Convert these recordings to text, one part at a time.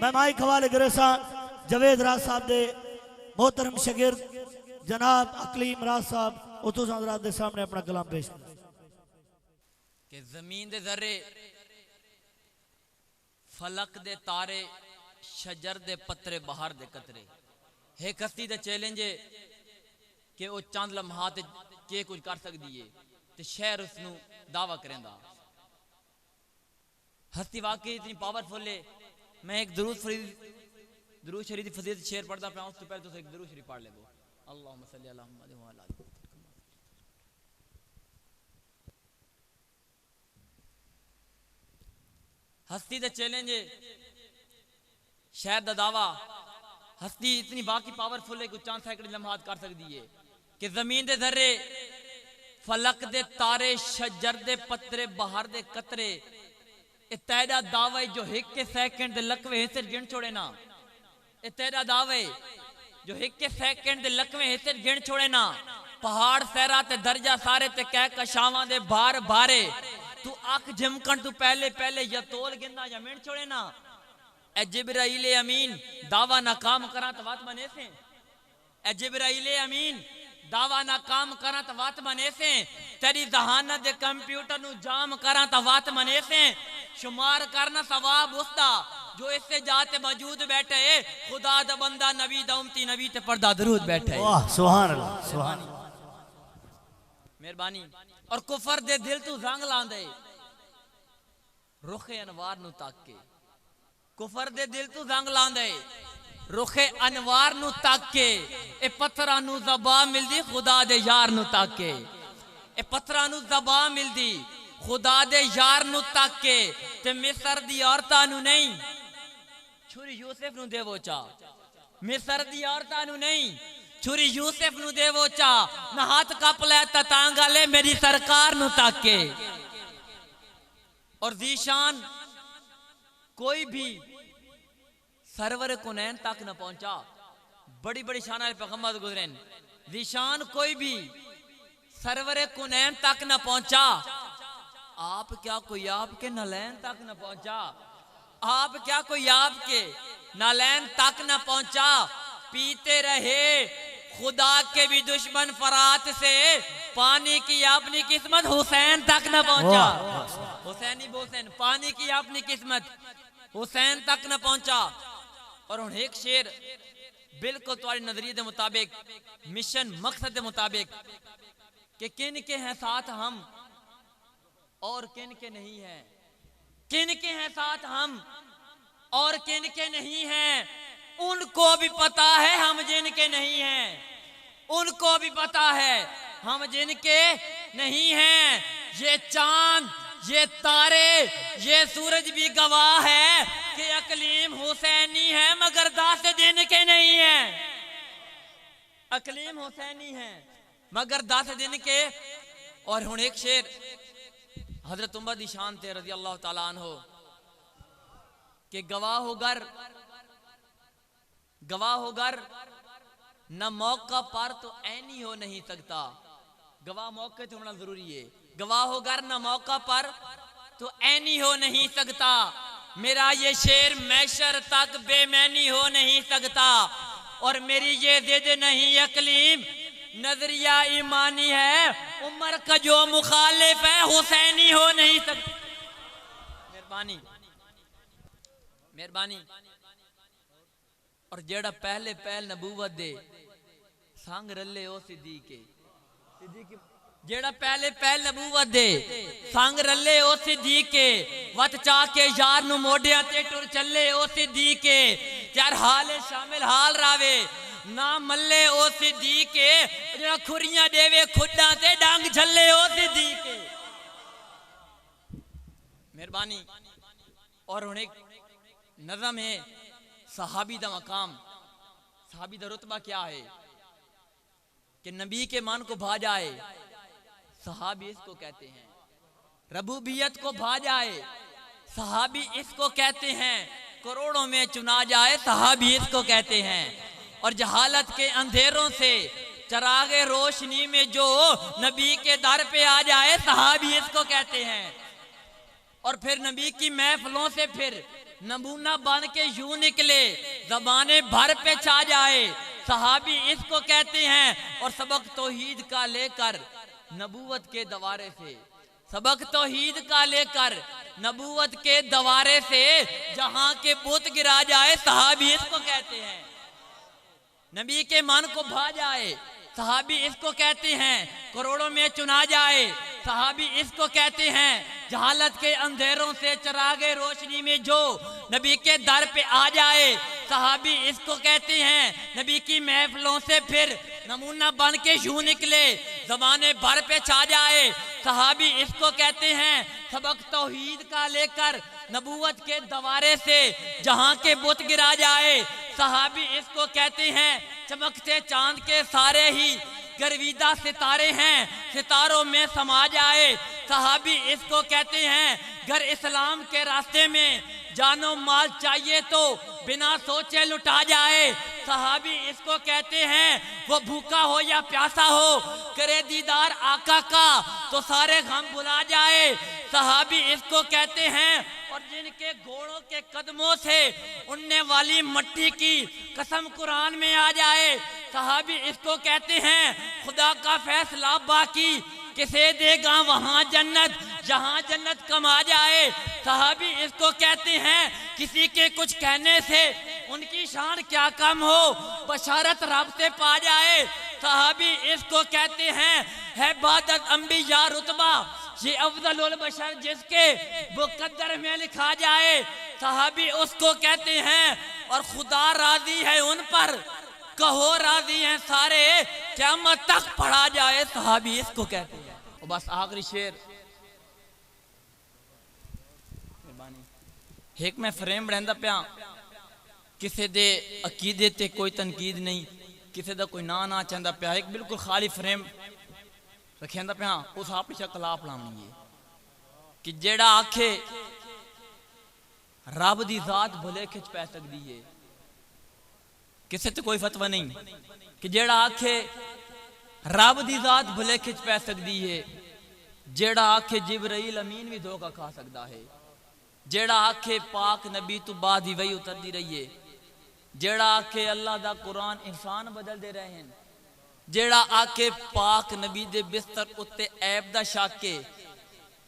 میں مائک حوالے گریساں جوید راز صاحب دے محترم شگرد جناب اقلیم راز صاحب اتو حضرات دے سامنے اپنا کلام پیش کریں کہ زمین دے ذرے فلک دے تارے شجر دے پترے بہار دے قطرے ایک ہستی دے چیلنج ہے کہ وہ چاند لمحات کے کچھ کر سکتی ہے تو شہر اس نو دعویٰ کریں دا ہستی واقعی اتنی پاورفل ہے. میں ایک درود شریف دی فضیلت شعر پڑھتا پڑھا اس تو پہلے تو ایک درود شریف پڑھ لے گو. اللہم صلی اللہ محمد و علی آلہ. ہستی دا چیلنج ہے شہر دا دعویٰ ہستی اتنی باقی پاورفل ہے کہ چاند سیکنڈ لمحات کر سکتی ہے کہ زمین دے ذرے فلک دے تارے شجر دے پترے بہار دے قطرے اتیدہ دعوی جو ایک کے سیکنڈ دے لکوے حصے گن چھوڑے نا اتیدہ دعوی جو ایک کے سیکنڈ دے لکوے حصے گن چھوڑے نا پہاڑ سیرہ تے درجہ سارے تے کہہ کشاواں دے بھار بھارے تو آنکھ جھمکن تو پہلے یا تول گننا یا منٹ چھوڑے نا اے جبرائیل امین دعویٰ ناکام کرا تو وات بنے سے اے جبرائیل امین دعویٰ ناکام کرا تو وات بنے سے تیری ذہانت دے کمپیوٹر نو جام کرا تو وات بنے سے شمار کرنا ثواب اس دا جو اس سے جاتے موجود بیٹھے خدا دا بندہ نبی دا امتی نبی تے پردہ درود بیٹھے. واہ سبحان اللہ سبحان اللہ مہربانی. اور کفر دے دل تو زنگ لاندے رخ انوار نو تاک کے کفر دے دل تو زنگ لاندے رخ انوار نو تاک کے اے پتھرہ نو زبان مل دی خدا دے یار نو تاک کے اے پتھرہ نو زبان مل دی خدا دے یار نو تاک کے تے مصر دی عورتہ نو نہیں چھوری یوسف نو دے وہ چاہ مصر دی عورتہ نو نہیں چھوری یوسف نو دے وہ چاہ نہ ہاتھ کپ لے تتانگا لے میری سرکار نو تاک کے. اور ذیشان کوئی بھی سرور کنین تک نہ پہنچا بڑی بڑی شانہ پیغمبر گزرین ذیشان کوئی بھی سرور کنین تک نہ پہنچا آپ کیا کوئی آپ کے نالین تک نہ پہنچا آپ کیا کوئی آپ کے نالین تک نہ پہنچا پیتے رہے خدا کے بھی دشمن فرات سے پانی کی اپنی قسمت حسین تک نہ پہنچا حسینی بوسین پانی کی اپنی قسمت حسین تک نہ پہنچا. اور ان ایک شیر بالکل تمہاری نظریے دے مطابق مشن مقصد دے مطابق کہ کن کے ہیں ساتھ ہم اور کن کے نہیں ہیں کن کے ہیں ساتھ ہم اور کن کے نہیں ہیں ان کو بھی پتا ہے ہم جن کے نہیں ہیں ان کو بھی پتا ہے ہم جن کے نہیں ہیں. یہ چاند یہ تارے یہ سورج بھی گواہ ہے کہ اقلیم حسینی ہے مگر داس دن کے نہیں ہیں اقلیم حسینی ہے مگر داس دن کے. اور ہن ایک شیر حضرت عمر دی شان تے رضی اللہ تعالیٰ عنہ کہ گواہ ہو گر نہ موقع پر تو اینی ہو نہیں سکتا. گواہ موقع تو ہونا ضروری ہے. گواہ ہو گر نہ موقع پر تو اینی ہو نہیں سکتا. میرا یہ شعر محشر تک بے معنی ہو نہیں سکتا اور میری یہ ضد نہیں اقلیم نظریہ ایمانی ہے عمر کا جو مخالف ہے حسینی ہو نہیں سکتا. مہربانی. اور جیڑا پہلے نبوت دے سانگ رلے او صدیقے جیڑا پہلے نبوت دے سانگ رلے او صدیقے وط چاہ کے یار نو موڈیاں تے ٹر چلے او صدیقے یار حال شامل حال راوے نا ملے او صدیقے جیڑا کھریاں دیوے کھڈاں تے ڈانگ جھلے او صدیقے. مہربانی. اور انہیں نظم ہے صحابی دا مقام صحابی دا رتبہ کیا ہے کہ نبی کے مان کو بھا جائے صحابی اس کو کہتے ہیں ربوبیت کو بھا جائے صحابی اس کو کہتے ہیں کروڑوں میں چنا جائے صحابی اس کو کہتے ہیں. اور جہالت کے اندھیروں سے چراغ روشنی میں جو نبی کے در پہ آ جائے صحابی اس کو کہتے ہیں. اور پھر نبی کی محفلوں سے پھر نمونہ بن کے یوں نکلے زبانیں بھر پہ چھا جائے صحابی اس کو کہتے ہیں اور سبق توحید کا لے کر نبوت کے دوارے سے سبق توحید کا لے کر نبوت کے دوارے سے جہاں کے بت گرا جائے صحابی اس کو کہتے ہیں نبی کے من کو بھا جائے صحابی اس کو کہتے ہیں کروڑوں میں چنا جائے صحابی اس کو کہتے ہیں جہالت کے اندھیروں سے چراغ روشنی میں جو نبی کے در پہ آ جائے صحابی اس کو کہتے ہیں نبی کی محفلوں سے پھر نمونہ بن کے یوں نکلے زبانیں بھر پہ چھا جائے صحابی اس کو کہتے ہیں سبق توحید کا لے کر نبوت کے دوارے سے جہاں کے بت گرا جائے صحابی اس کو کہتے ہیں چمکتے چاند کے سارے ہی گرویدہ ستارے ہیں ستاروں میں سما جائے صحابی اس کو کہتے ہیں گر اسلام کے راستے میں جان و مال چاہیے تو بنا سوچے لٹا جائے صحابی اس کو کہتے ہیں وہ بھوکا ہو یا پیاسا ہو کرے دیدار آقا کا تو سارے غم بھلا جائے صحابی اس کو کہتے ہیں اور جن کے گھوڑوں کے قدموں سے اڑنے والی مٹی کی قسم قرآن میں آ جائے صحابی اس کو کہتے ہیں خدا کا فیصلہ باقی کسے دے گا وہاں جنت جہاں جنت کما جائے صحابی اس کو کہتے ہیں کسی کے کچھ کہنے سے ان کی شان کیا کم ہو بشارت رب سے پا جائے صحابی اس کو کہتے ہیں ہے بعدت انبیاء رتبہ یہ افضل البشر جس کے مقدر میں لکھا جائے صحابی اس کو کہتے ہیں اور خدا راضی ہے ان پر کہو راضی ہیں سارے قیامت تک پڑھا جائے صحابی اس کو کہتے ہیں اور بس آخری شعر ایک میں فریم رہندا پیا کسے دے عقیدے تے کوئی تنقید نہیں کسے دا کوئی نا چاہندا پیا ایک بالکل خالی فریم رکھیندا پیا اس آپ پیچھے کلاب لانی ہے کہ جیڑا آکھے رب دی ذات بھلے کھچ پہ سکدی ہے کسے تے کوئی فتوہ نہیں کہ جیڑا آکھے رب دی ذات بھلے کھچ پہ سکدی ہے جیڑا آکھے جبرائیل امین بھی دھوکا کھا سکدا ہے جیڑا آکھے پاک نبی تو بعد ہی وہی اتر دی رہی ہے جیڑا آکھے اللہ دا قرآن انسان بدل دے رہے ہیں جیڑا آکھے پاک نبی دے بستر اتے عیب دا شاکے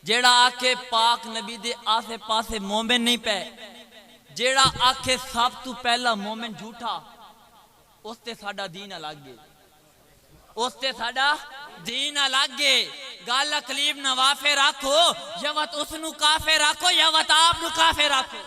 جیڑا آکھے پاک نبی دے آسے پاسے مومن نہیں پہ جیڑا آکھے سب تو پہلا مومن جھوٹا اس تے ساڑا دین الگ ہے اس تے ساڑا دین الگ ہے گالا کلیب نوافے رکھو یا وط اس نو کافے رکھو یا وط آپ نو کافے رکھو